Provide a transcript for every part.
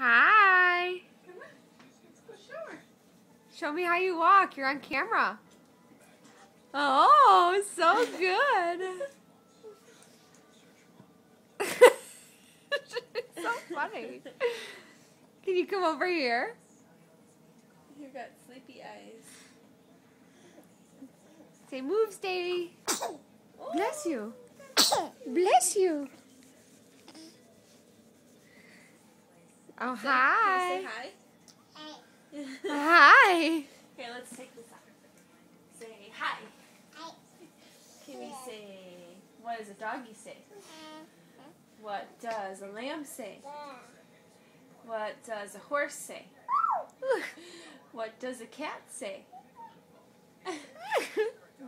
Hi. Come on. Let's go show her. Show me how you walk. You're on camera. Oh, so good. So funny. Can you come over here? You got sleepy eyes. Say moves, Davy. Bless you. Bless you. Oh, hi. Can you say hi? Hi. Okay, let's take this off. Say hi. Can we say, what does a doggy say? What does a lamb say? What does a horse say? What does a cat say?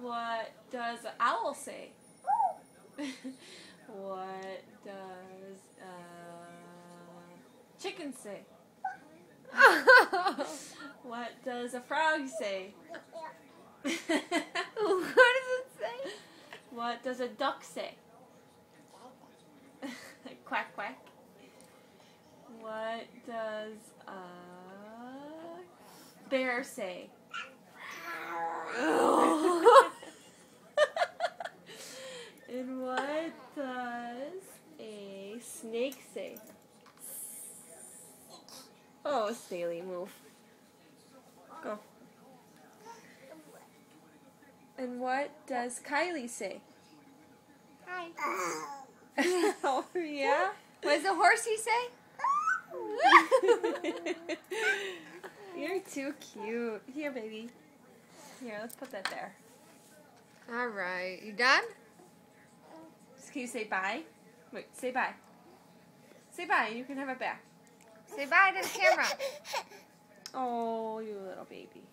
What does an owl say? What does a chicken say? What does a frog say? What does it say? What does a duck say? Quack, quack. What does a bear say? And what does a snake say? Oh, Staley, move. Go. And what does Kylie say? Hi. Oh, yeah? What does the horsey say? You're too cute. Here, baby. Here, let's put that there. All right. You done? Can you say bye? Wait, say bye. Say bye. You can have it back. Say bye to the camera. Oh, you little baby.